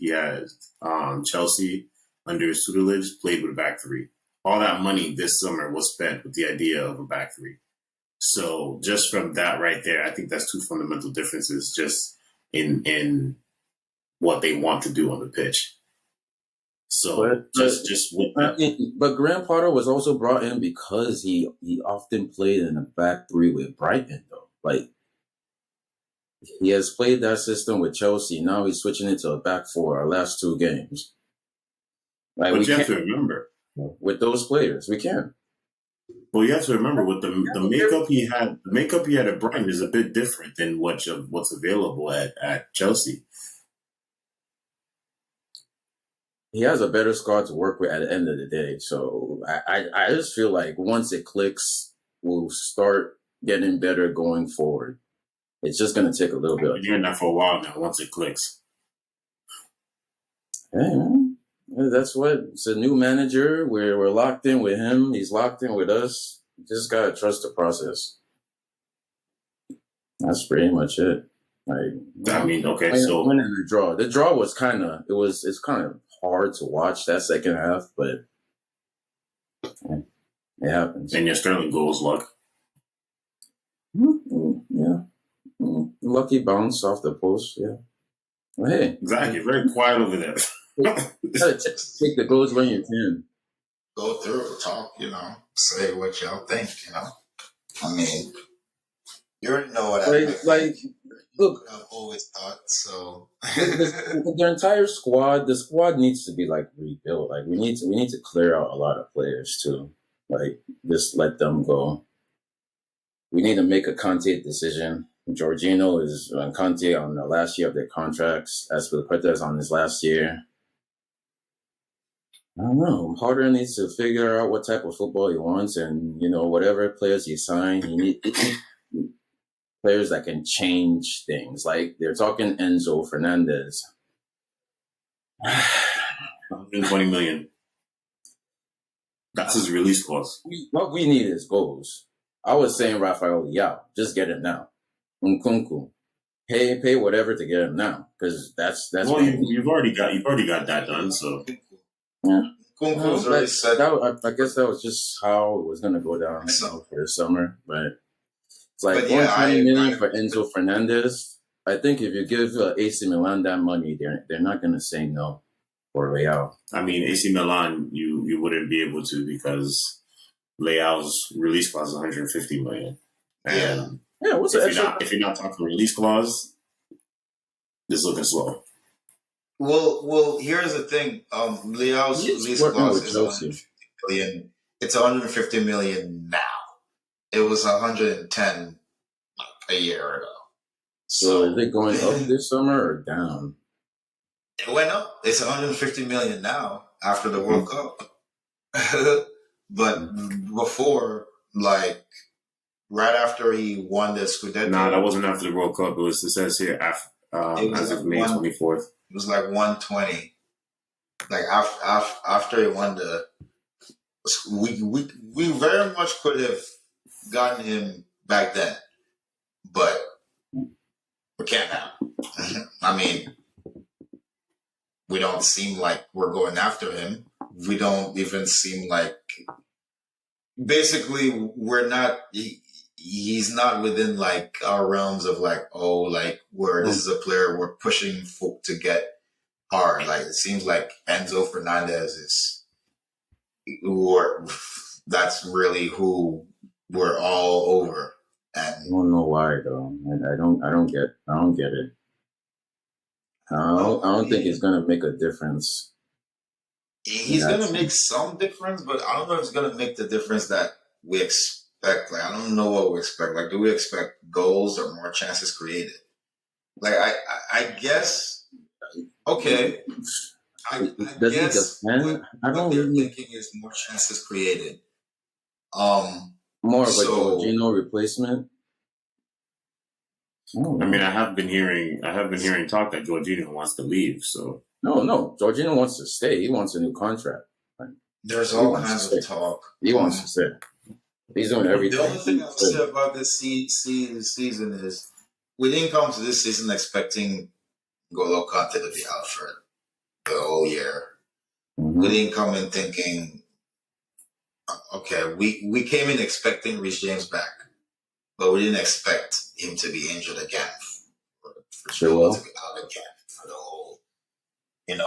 has Chelsea under Sudelich played with a back 3. All that money this summer was spent with the idea of a back 3. So just from that right there, I think that's 2 fundamental differences just in what they want to do on the pitch. So but Graham Potter was also brought in because he often played in a back 3 with Brighton though. Like he has played that system with Chelsea. Now he's switching it to a back 4 our last 2 games. Like but you have to remember with those players, we can. Well, you have to remember with the makeup he had at Brighton is a bit different than what's available at Chelsea. He has a better squad to work with at the end of the day. So I just feel like once it clicks, we'll start getting better going forward. It's just going to take a little bit. I've been doing that for a while now. Once it clicks, hey man, that's what it's a new manager. We're locked in with him. He's locked in with us. Just gotta trust the process. That's pretty much it. Like I mean, okay, so winning the draw. The draw was it's kind of hard to watch that second half, but it happens. And your Sterling goals luck. Yeah. Lucky bounce off the post, yeah. Well, hey. Exactly. Very quiet over there. Take the goals when you can. Go through it, talk, say what y'all think, I mean, you already know what look, I've always thought, so. the entire squad, the squad needs to be like rebuilt. Like we need to clear out a lot of players too. Like just let them go. We need to make a Conte decision. Jorginho is on Conte on the last year of their contracts. Azpilicueta is on his last year. I don't know. Potter needs to figure out what type of football he wants, and whatever players he signs, he needs players that can change things. Like they're talking Enzo Fernandez. 120 million. That's his release clause. What we need is goals. I was saying Rafael Leao, just get him now. Nkunku, pay whatever to get him now, because that's well, what you've already got that done. So yeah. Kunku's already set. I guess that was just how it was gonna go down for the summer, but it's like But yeah, 120 million for Enzo Fernandez. I think if you give AC Milan that money, they're not gonna say no for Leao. I mean, AC Milan, you wouldn't be able to because Leao's release clause is 150 million, and what's the extra? if you're not talking release clause, it's looking slow. Well, here's the thing. Leao's release clause is 150 million. It's 150 million now. It was 110 a year ago. So is it going up this summer or down? It went up. It's 150 million now after the World Cup. But before, like right after he won the Scudetto. Nah, that wasn't after the World Cup. It says here as of May 24th. It was like 120. Like after he won the, we very much could have gotten him back then, but we can't now. I mean, we don't seem like we're going after him. We don't even seem like. Basically, we're not. He's not within like our realms of like, oh, like where this is a player we're pushing folk to get hard. Like it seems like Enzo Fernandez is. That's really who we're all over. And I don't know why though. I don't get it. I don't think it's gonna make a difference. He's gonna make some difference, but I don't know if it's gonna make the difference that we expect. Like I don't know what we expect. Like, do we expect goals or more chances created? Like I guess okay. I guess what they're thinking is more chances created. More of a Jorginho replacement. I mean, I have been hearing talk that Jorginho wants to leave. So no, Jorginho wants to stay. He wants a new contract. There's all kinds of talk. He wants to stay. He's doing everything. The only thing I'll say about this season is we didn't come to this season expecting N'Golo Conte to be out for the whole year. Mm-hmm. We didn't come in thinking, okay, we came in expecting Reece James back, but we didn't expect him to be injured again. For sure, to be out again for the whole,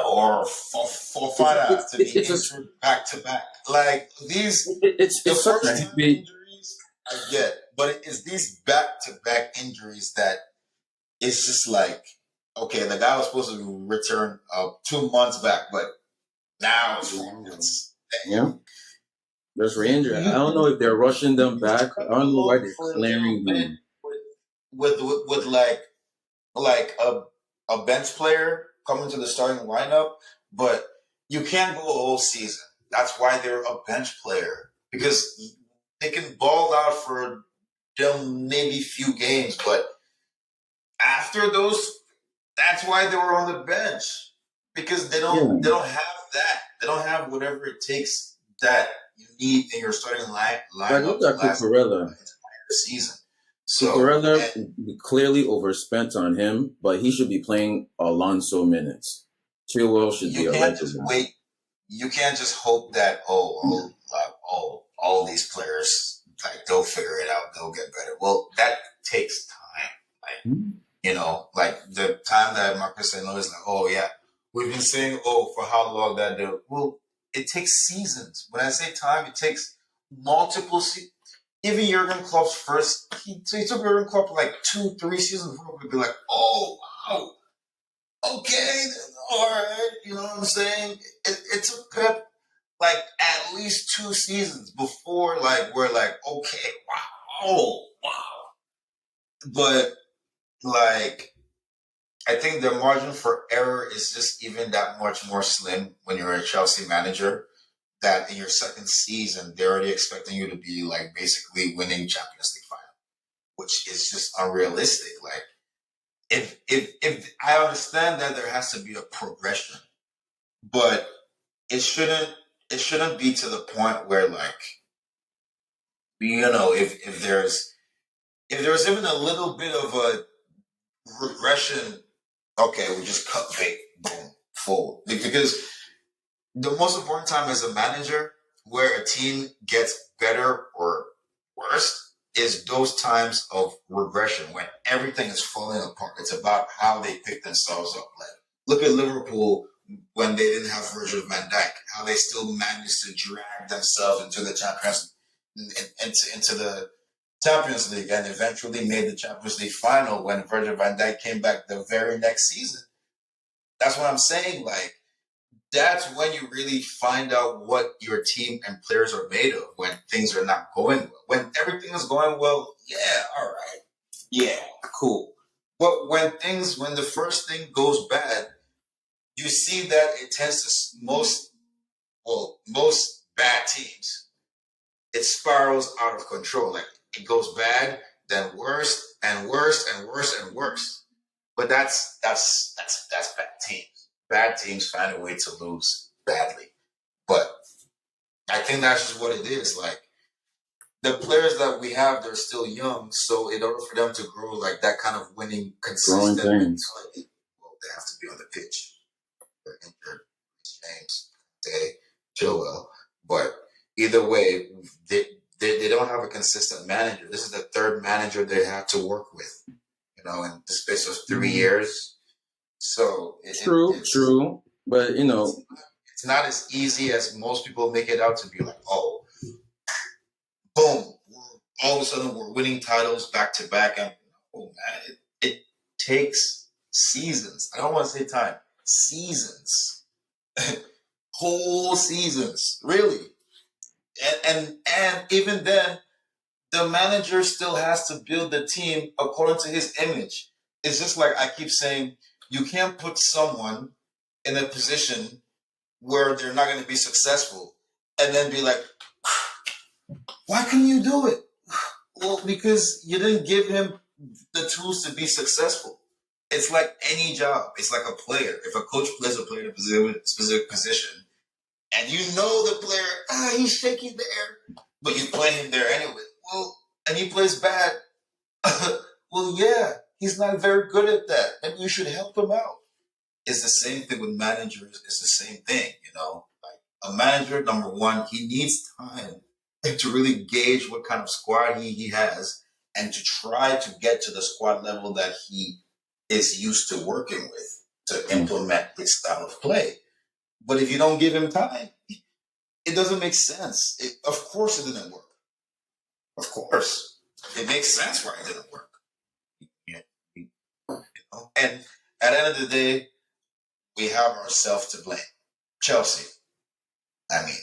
or for Fada to be injured back to back. Like these, it's the first time injuries I get, but it's these back to back injuries that it's just like, okay, the guy was supposed to return 2 months back, but now it's 4 months. Yeah. There's re-injury. I don't know if they're rushing them back. I don't know why they're clearing them. With like a bench player coming to the starting lineup, but you can't go a whole season. That's why they're a bench player, because they can ball out for them maybe few games, but after those, that's why they were on the bench, because they don't have that. They don't have whatever it takes that you need in your starting lineup. Look at Cucurella season. Cucurella clearly overspent on him, but he should be playing Alonso minutes. Chilwell should be a legend. You can't just hope that all these players, like, they'll figure it out, they'll get better. Well, that takes time. Like the time that Marcus and is like, oh yeah, we've been saying, for how long that do? Well, it takes seasons. When I say time, it takes multiple seasons. Even Jurgen Klopp's first, he took Jurgen Klopp like 2-3 seasons before we could be like, oh wow, okay, all right, you know what I'm saying? It took Pep like at least 2 seasons before like we're like, okay, wow. But like, I think the margin for error is just even that much more slim when you're a Chelsea manager, that in your second season, they're already expecting you to be like basically winning Champions League final, which is just unrealistic. Like, if I understand that there has to be a progression, but it shouldn't it shouldn't be to the point where if there's even a little bit of a regression, okay, we just cut bait, boom, fold. Because the most important time as a manager where a team gets better or worse is those times of regression when everything is falling apart. It's about how they pick themselves up. Look at Liverpool when they didn't have Virgil van Dijk, how they still managed to drag themselves into the Champions League and eventually made the Champions League final when Virgil van Dijk came back the very next season. That's what I'm saying. That's when you really find out what your team and players are made of when things are not going well. When everything is going well, yeah, all right. Yeah, cool. But when the first thing goes bad, you see that it tends to most bad teams, it spirals out of control. It goes bad, then worse and worse and worse and worse. But that's bad teams. Bad teams find a way to lose badly. But I think that's just what it is. The players that we have, they're still young. So in order for them to grow that kind of winning consistent mentality, well, they have to be on the pitch. They're injured. James, Joel. But either way, they don't have a consistent manager. This is the third manager they have to work with, in the space of 3 years. So true. But it's not as easy as most people make it out to be. Oh, boom! All of a sudden, we're winning titles back to back, and man, it takes seasons. I don't want to say time, seasons, whole seasons, really. And even then, the manager still has to build the team according to his image. It's just like I keep saying. You can't put someone in a position where they're not going to be successful and then be like, why couldn't you do it? Well, because you didn't give him the tools to be successful. It's like any job. It's like a player. If a coach plays a player in a specific position and the player, he's shaky there, but you play him there anyway. Well, and he plays bad. Well, yeah. He's not very good at that. Maybe you should help him out. It's the same thing with managers. It's the same thing, a manager, number one, he needs time to really gauge what kind of squad he has and to try to get to the squad level that he is used to working with to implement his style of play. But if you don't give him time, it doesn't make sense. Of course it didn't work. Of course. It makes sense why it didn't work. And at the end of the day, we have ourselves to blame. Chelsea. I mean,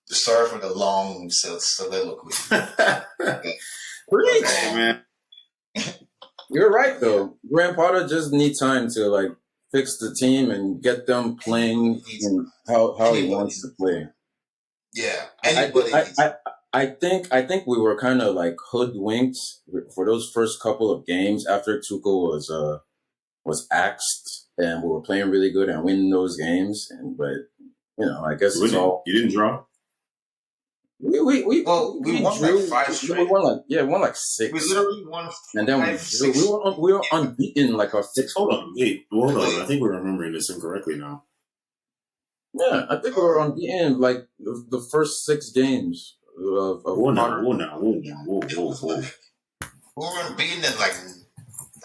sorry for the long soliloquy. Preach, man. You're right, though. Graham Potter just needs time to fix the team and get them playing and how he wants to play. Yeah, I think we were kind of hoodwinked for those first couple of games after Tuchel was axed, and we were playing really good and winning those games. But I guess it's all. You didn't draw. We won drew, 5 straight. We won 6. We literally won 5, and then we were unbeaten our 6. Hold on. I think we're remembering this incorrectly now. Yeah, I think we were unbeaten the first 6 games of Whoa. We were unbeaten in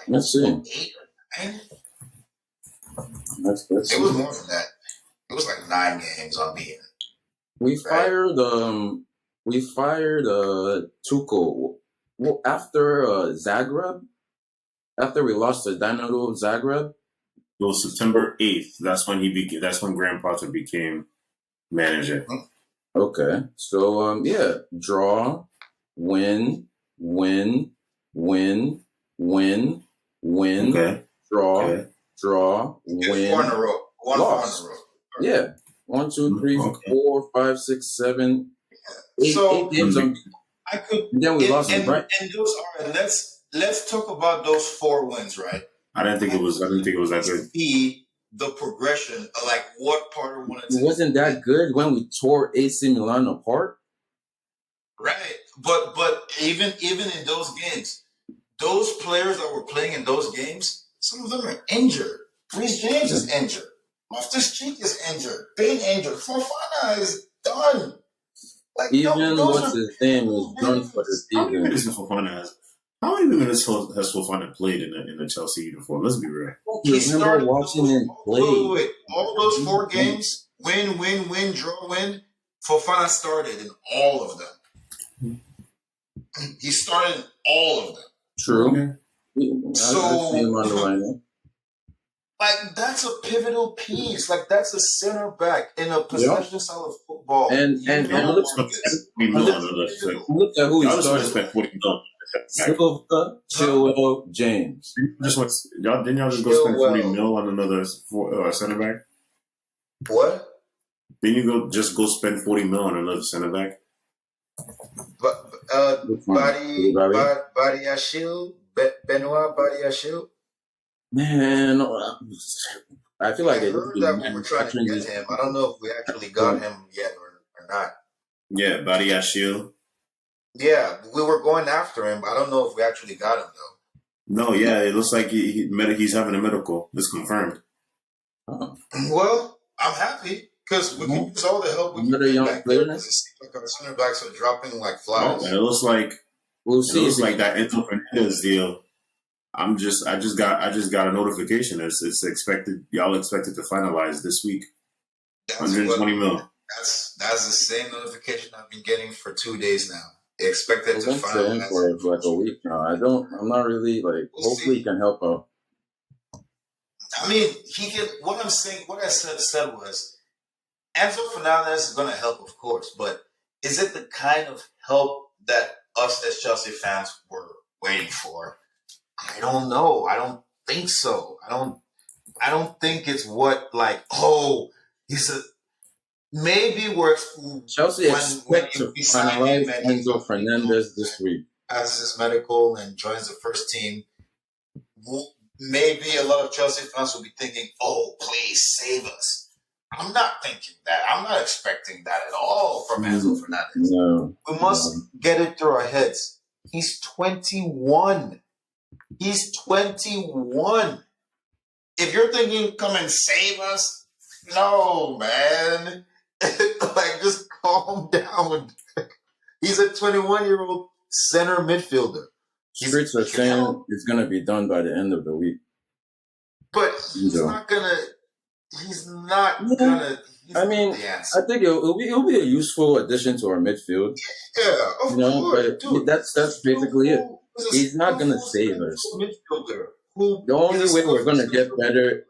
let's see. 8 or 9. Let's it was more than that. It was 9 games unbeaten. We fired Tuchel after Zagreb. After we lost to Dynamo Zagreb. Well, September 8th. That's when Graham Potter became manager. Okay, so draw, win, win, win, win, win, okay. Draw, okay. Draw, win, 4 in a row. 1 loss. 4 in a row. Yeah. 1, 2, 3, Okay. 4, 5, 6, 7, 8, So, 8 games. And then we lost them, right? And those are let's talk about those 4 wins, right? I didn't think it was that good. the progression, like what Potter wanted to It wasn't do. that good when we tore AC Milan apart. Right. But even in those games, those players that were playing in those games, some of them are injured. Reece James is injured. Loftus-Cheek is injured. Being injured. Fofana is done. Like Even those what's are his name was done for the How many season. minutes has Fofana played in the Chelsea uniform? Let's be real. I remember watching him play. All those 4 games, win, draw, win. Fofana started in all of them. He started in all of them. True. Okay. So, like, that's a pivotal piece. Like, that's a center back in a possession style of football. And look at who he started. Spent 40 million. Silva, Chilwell, James. Didn't y'all just go spend 40 mil on another center back? What? Didn't you go spend 40 mil on another center back? Badiashile, Benoit Badiashile. Man, I feel like I heard that we were trying to get him. I don't know if we actually got him yet or not. Yeah, Badiashile. Yeah, we were going after him. I don't know if we actually got him though. No, yeah, it looks like he's having a medical. It's confirmed. Well, I'm happy because we can use all the help we can get back there because it seems like our center backs are dropping like flies. It looks like we'll see. It looks like that Enzo Fernandez deal. I just got a notification. It's expected. Y'all expected to finalize this week. 120 mil. That's the same notification I've been getting for 2 days now. Expected to finalize for like a week now. I'm not really like. Hopefully, he can help out. I mean, he can. What I'm saying, what I said was, Enzo Fernandez is going to help, of course, but is it the kind of help that us as Chelsea fans were waiting for? I don't know. I don't think so. I don't think it's what he's a. Maybe we're Chelsea expect to finalize Enzo Fernandez this week. As his medical and joins the first team, maybe a lot of Chelsea fans will be thinking, "Oh, please save us." I'm not thinking that. I'm not expecting that at all from Enzo Fernandez. No, we must get it through our heads. He's 21. He's 21. If you're thinking, "Come and save us," no, man. Like, just calm down. He's a 21-year-old center midfielder. Streets are saying it's going to be done by the end of the week. But he's not gonna. I mean, I think it'll be a useful addition to our midfield. Yeah, of course. But that's basically it. He's not going to save us. Midfielder. The only way we're going to get better.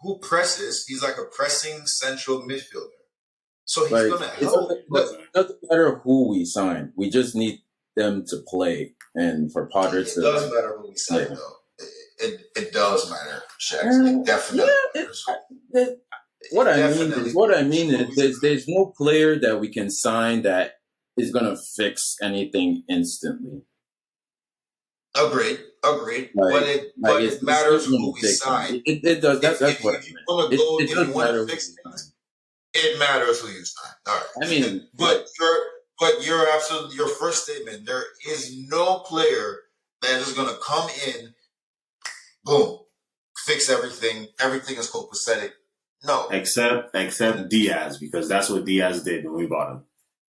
Who presses? He's like a pressing central midfielder. So he's going to help. It doesn't matter who we sign. We just need them to play, and for Potter to. It does matter who we sign, though. It does matter, Shax. It definitely. What I mean is, there's no player that we can sign that is going to fix anything instantly. Agreed. But it matters who we sign. It does. That's what I mean. It does matter who we sign. It matters who you sign. All right. I mean, but you're absolutely, your first statement. There is no player that is going to come in, boom, fix everything. Everything is copacetic. No, except Diaz, because that's what Diaz did when we bought him.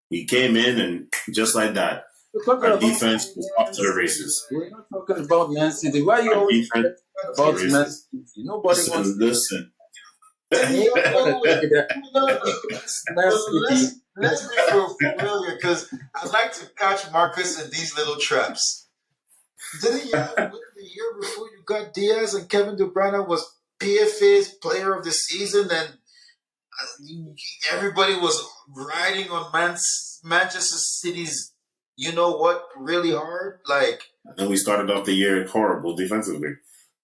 He came in and just like that. Our defense was off to the races. We're not talking about Man City. Why are you always talking about Man City? Nobody wants to listen. Let's be familiar, because I like to catch Marcus in these little traps. Didn't you the year before you got Diaz and Kevin De Bruyne was PFA's player of the season, and everybody was riding on Manchester City's, you know what, really hard. Like, and we started off the year horrible defensively.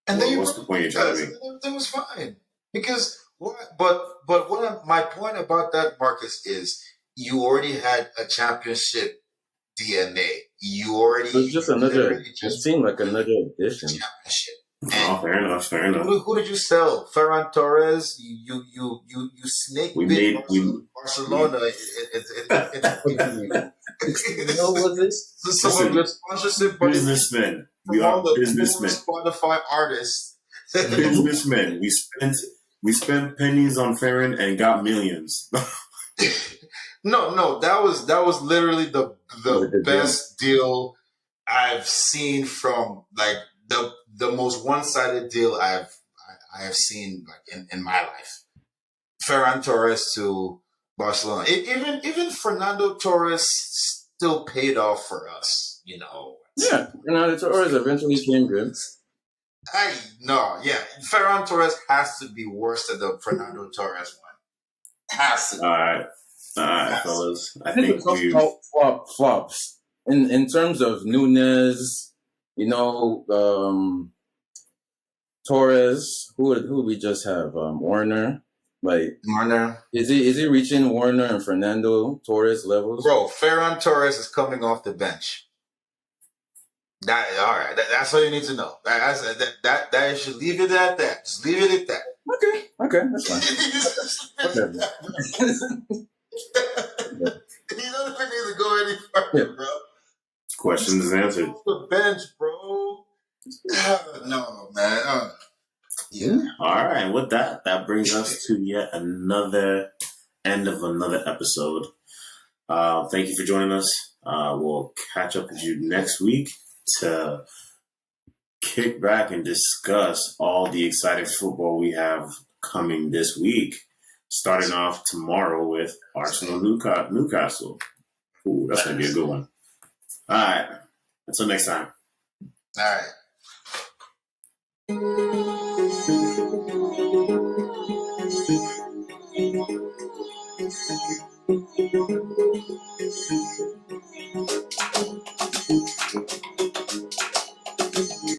And then what's the point you're trying to make? Everything was fine because my point about that, Marcus, is you already had a championship DNA. You already. It was just another. It seemed like another addition. Championship. Oh, fair enough. Fair enough. Who did you sell? Ferran Torres. You snake bit Barcelona. What was this? Some of your sponsorship, but businessmen. We from are all the businessmen. Spotify artists. Businessmen. We spent pennies on Ferran and got millions. No, that was literally the best deal I've seen from like the most one-sided deal I have seen like in my life. Ferran Torres to Barcelona. Even Fernando Torres still paid off for us, you know. Yeah, Fernando Torres eventually came good. Ferran Torres has to be worse than the Fernando Torres one. Has to. All right, fellas. I think we flops in terms of Nunez. You know, Torres. Who would we just have? Warner. Like Warner. Is he reaching Warner and Fernando Torres levels? Bro, Ferran Torres is coming off the bench. All right. That's all you need to know. That should leave it at that. Just leave it at that. Okay, that's fine. Okay. You don't even need to go any further, bro. Question is answered. Off the bench, bro. No, man. Yeah. All right. With that brings us to yet another end of another episode. Thank you for joining us. We'll catch up with you next week to kick back and discuss all the exciting football we have coming this week. Starting off tomorrow with Arsenal Newcastle. Ooh, that's going to be a good one. All right. Until next time. All right.